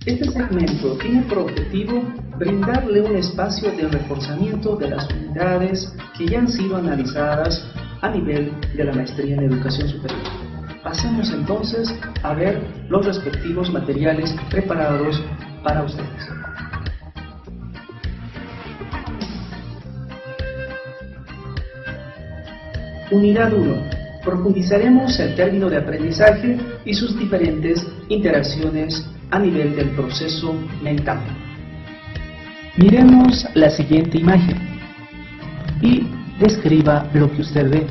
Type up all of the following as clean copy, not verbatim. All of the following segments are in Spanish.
Este segmento tiene por objetivo brindarle un espacio de reforzamiento de las unidades que ya han sido analizadas a nivel de la maestría en educación superior. Pasemos entonces a ver los respectivos materiales preparados para ustedes. Unidad 1. Profundizaremos el término de aprendizaje y sus diferentes interacciones a nivel del proceso mental. Miremos la siguiente imagen y describa lo que usted ve.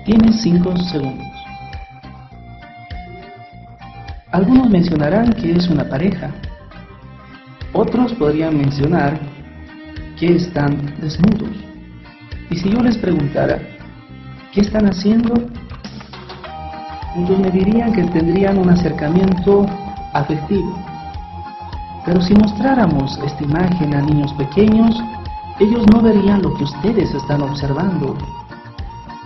Tiene 5 segundos. Algunos mencionarán que es una pareja. Otros podrían mencionar que están desnudos. Y si yo les preguntara, ¿qué están haciendo? Muchos me dirían que tendrían un acercamiento afectivo. Pero si mostráramos esta imagen a niños pequeños, ellos no verían lo que ustedes están observando.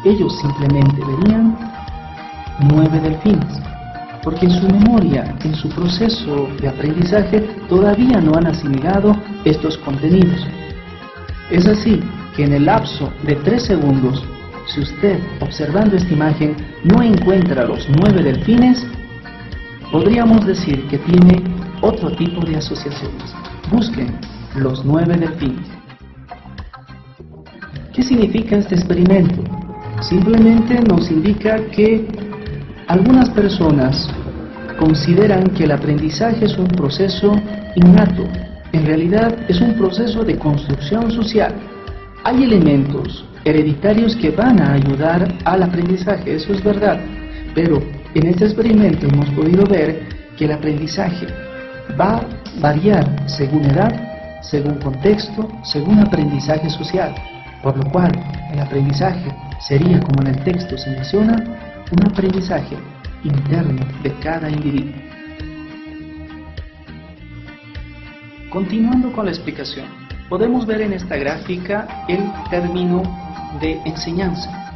Ellos simplemente verían 9 delfines, porque en su memoria, en su proceso de aprendizaje, todavía no han asimilado estos contenidos. Es así que en el lapso de 3 segundos, si usted, observando esta imagen, no encuentra los 9 delfines, podríamos decir que tiene otro tipo de asociaciones. Busquen los 9 delfines. ¿Qué significa este experimento? Simplemente nos indica que algunas personas consideran que el aprendizaje es un proceso innato. En realidad es un proceso de construcción social. Hay elementos hereditarios que van a ayudar al aprendizaje, eso es verdad, pero en este experimento hemos podido ver que el aprendizaje va a variar según edad, según contexto, según aprendizaje social, por lo cual el aprendizaje sería, como en el texto se menciona, un aprendizaje interno de cada individuo. Continuando con la explicación, podemos ver en esta gráfica el término de enseñanza,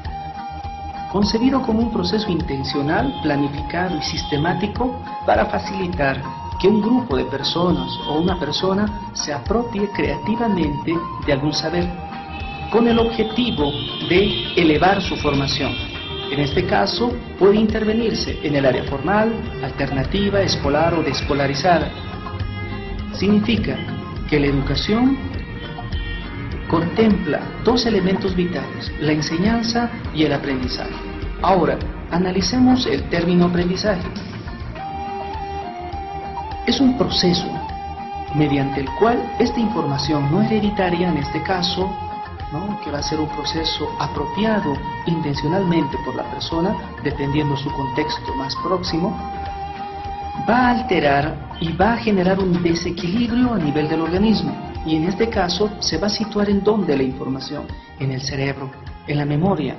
concebido como un proceso intencional, planificado y sistemático para facilitar que un grupo de personas o una persona se apropie creativamente de algún saber, con el objetivo de elevar su formación. En este caso, puede intervenirse en el área formal, alternativa, escolar o desescolarizada. Significa que la educación contempla 2 elementos vitales, la enseñanza y el aprendizaje. Ahora, analicemos el término aprendizaje. Es un proceso mediante el cual esta información no hereditaria, en este caso, que va a ser un proceso apropiado intencionalmente por la persona, dependiendo su contexto más próximo, va a alterar y va a generar un desequilibrio a nivel del organismo. Y en este caso se va a situar en dónde la información, en el cerebro, en la memoria.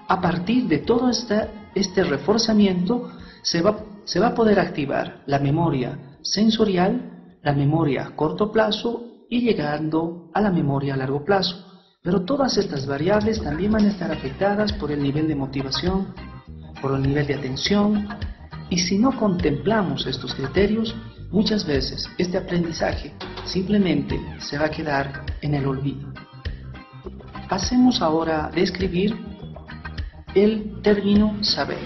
A partir de todo este reforzamiento se va a poder activar la memoria sensorial, la memoria a corto plazo y llegando a la memoria a largo plazo. Pero todas estas variables también van a estar afectadas por el nivel de motivación, por el nivel de atención, y si no contemplamos estos criterios, muchas veces este aprendizaje simplemente se va a quedar en el olvido. Pasemos ahora a describir el término saber.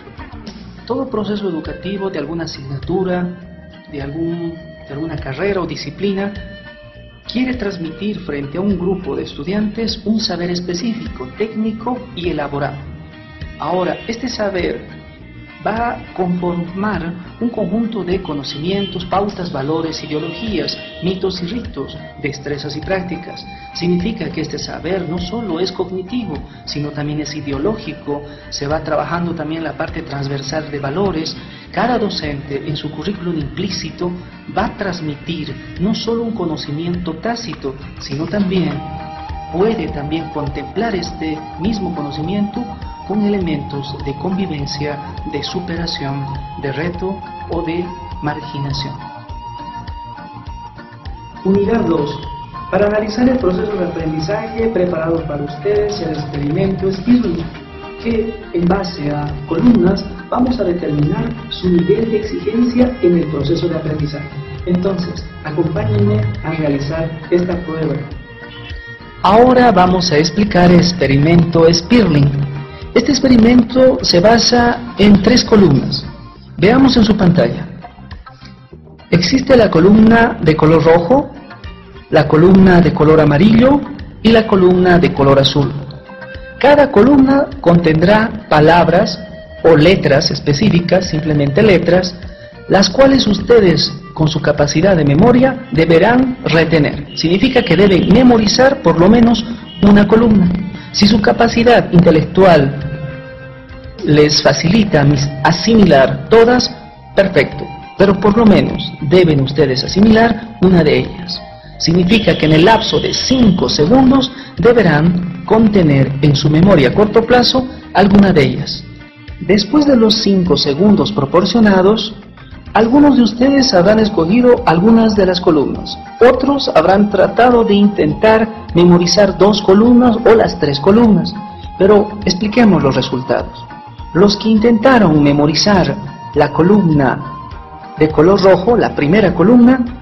Todo proceso educativo de alguna asignatura, de alguna carrera o disciplina, quiere transmitir frente a un grupo de estudiantes un saber específico, técnico y elaborado. Ahora, este saber va a conformar un conjunto de conocimientos, pautas, valores, ideologías, mitos y ritos, destrezas y prácticas. Significa que este saber no solo es cognitivo, sino también es ideológico. Se va trabajando también la parte transversal de valores. Cada docente en su currículum implícito va a transmitir no solo un conocimiento tácito, sino también puede contemplar este mismo conocimiento con elementos de convivencia, de superación, de reto o de marginación. Unidad 2. Para analizar el proceso de aprendizaje preparado para ustedes, el experimento Skillly, que en base a columnas vamos a determinar su nivel de exigencia en el proceso de aprendizaje. Entonces, acompáñenme a realizar esta prueba. Ahora vamos a explicar el experimento Sperling. Este experimento se basa en 3 columnas. Veamos en su pantalla. Existe la columna de color rojo, la columna de color amarillo y la columna de color azul. Cada columna contendrá palabras o letras específicas, simplemente letras, las cuales ustedes con su capacidad de memoria deberán retener. Significa que deben memorizar por lo menos una columna. Si su capacidad intelectual les facilita asimilar todas, perfecto, pero por lo menos deben ustedes asimilar una de ellas. Significa que en el lapso de 5 segundos deberán contener en su memoria a corto plazo alguna de ellas. Después de los 5 segundos proporcionados, algunos de ustedes habrán escogido algunas de las columnas, otros habrán tratado de intentar memorizar 2 columnas o las 3 columnas, pero expliquemos los resultados. Los que intentaron memorizar la columna de color rojo, la primera columna,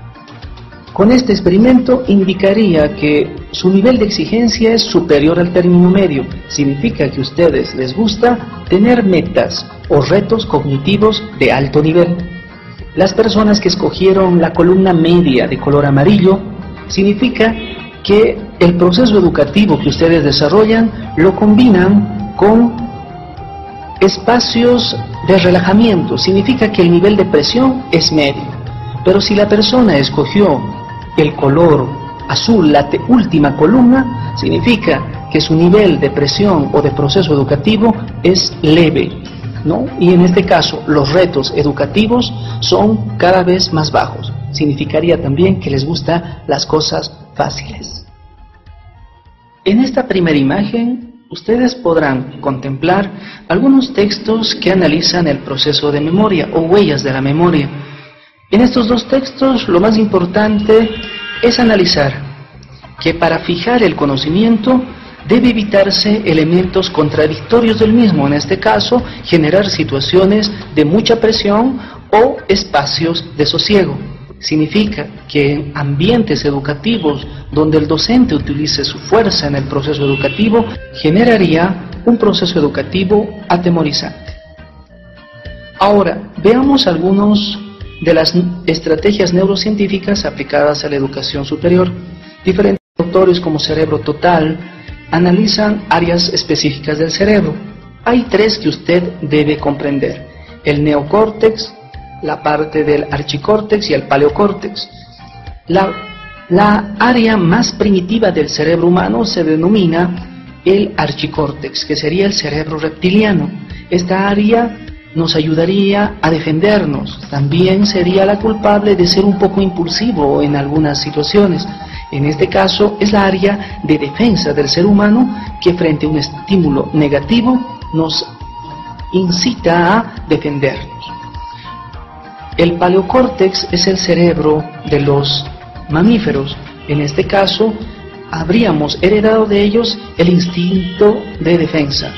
con este experimento indicaría que su nivel de exigencia es superior al término medio. Significa que a ustedes les gusta tener metas o retos cognitivos de alto nivel. Las personas que escogieron la columna media de color amarillo, significa que el proceso educativo que ustedes desarrollan lo combinan con espacios de relajamiento. Significa que el nivel de presión es medio. Pero si la persona escogió el color azul, la última columna, significa que su nivel de presión o de proceso educativo es leve, ¿no? Y en este caso los retos educativos son cada vez más bajos. Significaría también que les gustan las cosas fáciles. En esta primera imagen ustedes podrán contemplar algunos textos que analizan el proceso de memoria o huellas de la memoria. En estos 2 textos lo más importante es analizar que para fijar el conocimiento debe evitarse elementos contradictorios del mismo, en este caso generar situaciones de mucha presión o espacios de sosiego. Significa que en ambientes educativos donde el docente utilice su fuerza en el proceso educativo, generaría un proceso educativo atemorizante. Ahora, veamos algunos de las estrategias neurocientíficas aplicadas a la educación superior. Diferentes autores como Cerebro Total analizan áreas específicas del cerebro. Hay 3 que usted debe comprender: el neocórtex, la parte del archicórtex y el paleocórtex. La área más primitiva del cerebro humano se denomina el archicórtex, que sería el cerebro reptiliano. Esta área nos ayudaría a defendernos, también sería la culpable de ser un poco impulsivo en algunas situaciones. En este caso es la área de defensa del ser humano que frente a un estímulo negativo nos incita a defendernos. El paleocórtex es el cerebro de los mamíferos. En este caso habríamos heredado de ellos el instinto de defensa.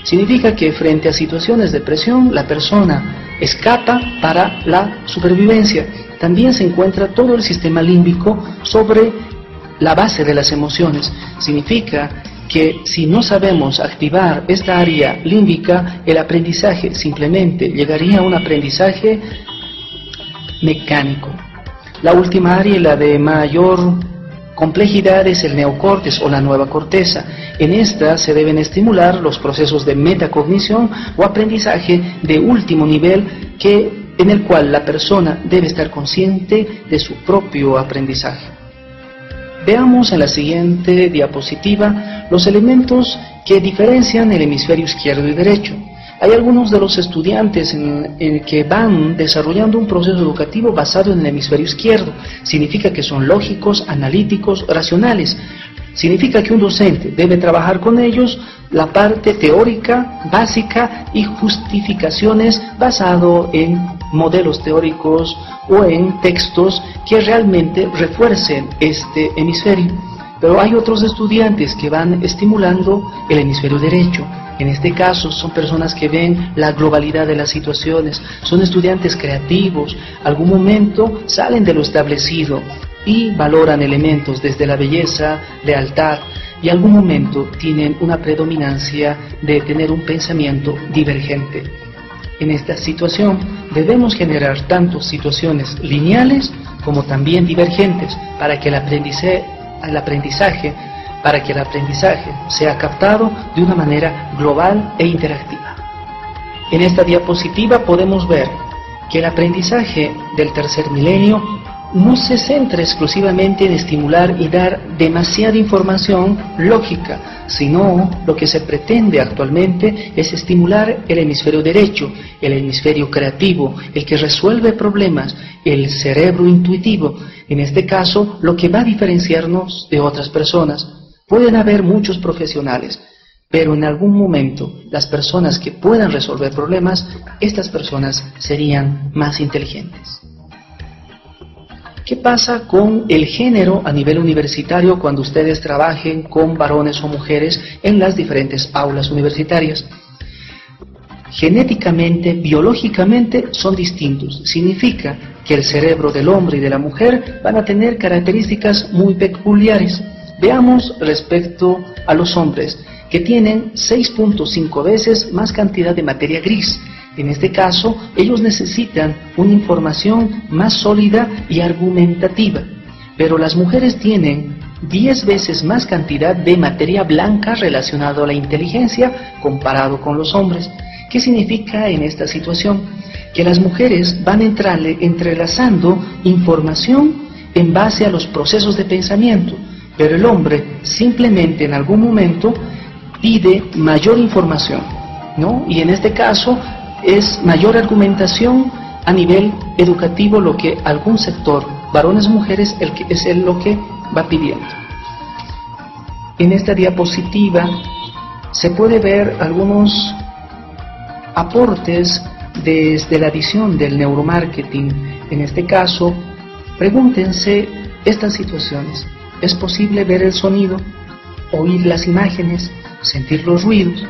Significa que frente a situaciones de presión la persona escapa para la supervivencia. También se encuentra todo el sistema límbico sobre la base de las emociones. Significa que si no sabemos activar esta área límbica, el aprendizaje simplemente llegaría a un aprendizaje mecánico. La última área, la de mayor complejidad, es el neocórtex o la nueva corteza. En esta se deben estimular los procesos de metacognición o aprendizaje de último nivel, en el cual la persona debe estar consciente de su propio aprendizaje. Veamos en la siguiente diapositiva los elementos que diferencian el hemisferio izquierdo y derecho. Hay algunos de los estudiantes en que van desarrollando un proceso educativo basado en el hemisferio izquierdo. Significa que son lógicos, analíticos, racionales. Significa que un docente debe trabajar con ellos la parte teórica, básica y justificaciones basado en modelos teóricos o en textos que realmente refuercen este hemisferio. Pero hay otros estudiantes que van estimulando el hemisferio derecho. En este caso son personas que ven la globalidad de las situaciones, son estudiantes creativos, algún momento salen de lo establecido y valoran elementos desde la belleza, lealtad, y algún momento tienen una predominancia de tener un pensamiento divergente. En esta situación debemos generar tanto situaciones lineales como también divergentes para que el aprendizaje sea captado de una manera global e interactiva. En esta diapositiva podemos ver que el aprendizaje del tercer milenio no se centra exclusivamente en estimular y dar demasiada información lógica, sino lo que se pretende actualmente es estimular el hemisferio derecho, el hemisferio creativo, el que resuelve problemas, el cerebro intuitivo. En este caso, lo que va a diferenciarnos de otras personas. Pueden haber muchos profesionales, pero en algún momento las personas que puedan resolver problemas, estas personas serían más inteligentes. ¿Qué pasa con el género a nivel universitario cuando ustedes trabajen con varones o mujeres en las diferentes aulas universitarias? Genéticamente, biológicamente son distintos. Significa que el cerebro del hombre y de la mujer van a tener características muy peculiares. Veamos respecto a los hombres, que tienen 6.5 veces más cantidad de materia gris. En este caso, ellos necesitan una información más sólida y argumentativa, pero las mujeres tienen 10 veces más cantidad de materia blanca relacionada a la inteligencia comparado con los hombres. ¿Qué significa en esta situación? Que las mujeres van entrelazando información en base a los procesos de pensamiento, pero el hombre simplemente en algún momento pide mayor información, ¿no? Y en este caso es mayor argumentación a nivel educativo lo que algún sector, varones o mujeres, es lo que va pidiendo. En esta diapositiva se puede ver algunos aportes desde la visión del neuromarketing. En este caso, pregúntense estas situaciones. ¿Es posible ver el sonido, oír las imágenes, sentir los ruidos?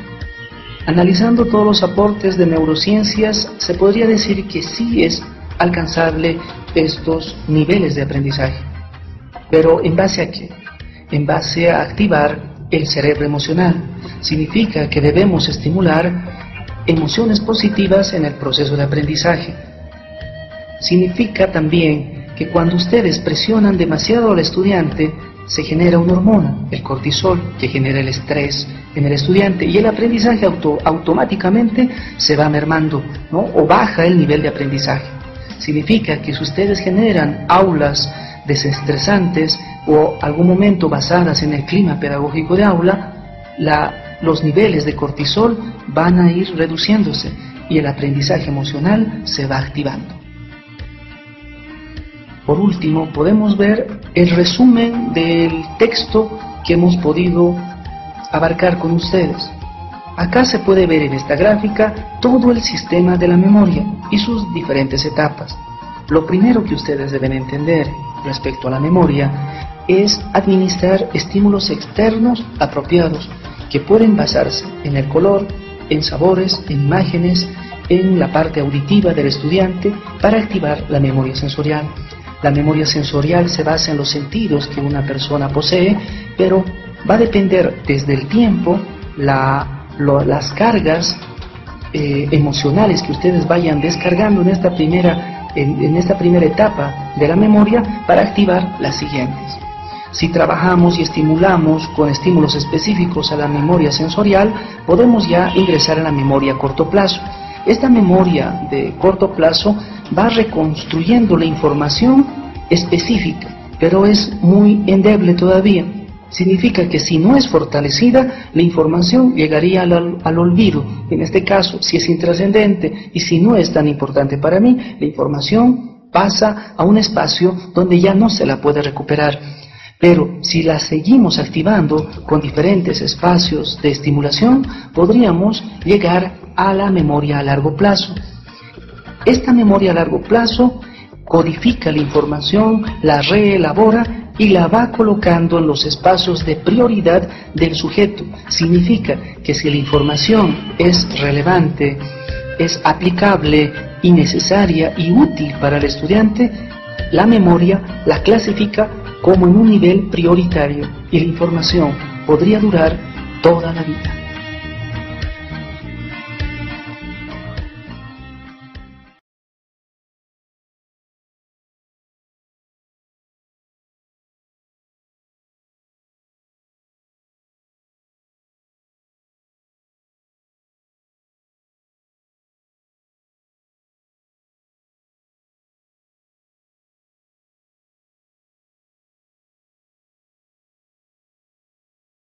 Analizando todos los aportes de neurociencias, se podría decir que sí es alcanzable estos niveles de aprendizaje. ¿Pero en base a qué? En base a activar el cerebro emocional. Significa que debemos estimular emociones positivas en el proceso de aprendizaje. Significa también que cuando ustedes presionan demasiado al estudiante, se genera una hormona, el cortisol, que genera el estrés en el estudiante, y el aprendizaje automáticamente se va mermando, ¿no? O baja el nivel de aprendizaje. Significa que si ustedes generan aulas desestresantes o algún momento basadas en el clima pedagógico de aula, los niveles de cortisol van a ir reduciéndose y el aprendizaje emocional se va activando. Por último, podemos ver el resumen del texto que hemos podido abarcar con ustedes. Acá se puede ver en esta gráfica todo el sistema de la memoria y sus diferentes etapas. Lo primero que ustedes deben entender respecto a la memoria es administrar estímulos externos apropiados que pueden basarse en el color, en sabores, en imágenes, en la parte auditiva del estudiante para activar la memoria sensorial. La memoria sensorial se basa en los sentidos que una persona posee, pero va a depender desde el tiempo, las cargas emocionales que ustedes vayan descargando en esta primera etapa de la memoria para activar las siguientes. Si trabajamos y estimulamos con estímulos específicos a la memoria sensorial, podemos ya ingresar a la memoria a corto plazo. Esta memoria de corto plazo va reconstruyendo la información específica, pero es muy endeble todavía. Significa que si no es fortalecida, la información llegaría al olvido. En este caso, si es intrascendente y si no es tan importante para mí, la información pasa a un espacio donde ya no se la puede recuperar. Pero si la seguimos activando con diferentes espacios de estimulación, podríamos llegar a la memoria a largo plazo. Esta memoria a largo plazo codifica la información, la reelabora y la va colocando en los espacios de prioridad del sujeto. Significa que si la información es relevante, es aplicable y necesaria y útil para el estudiante, la memoria la clasifica como en un nivel prioritario y la información podría durar toda la vida.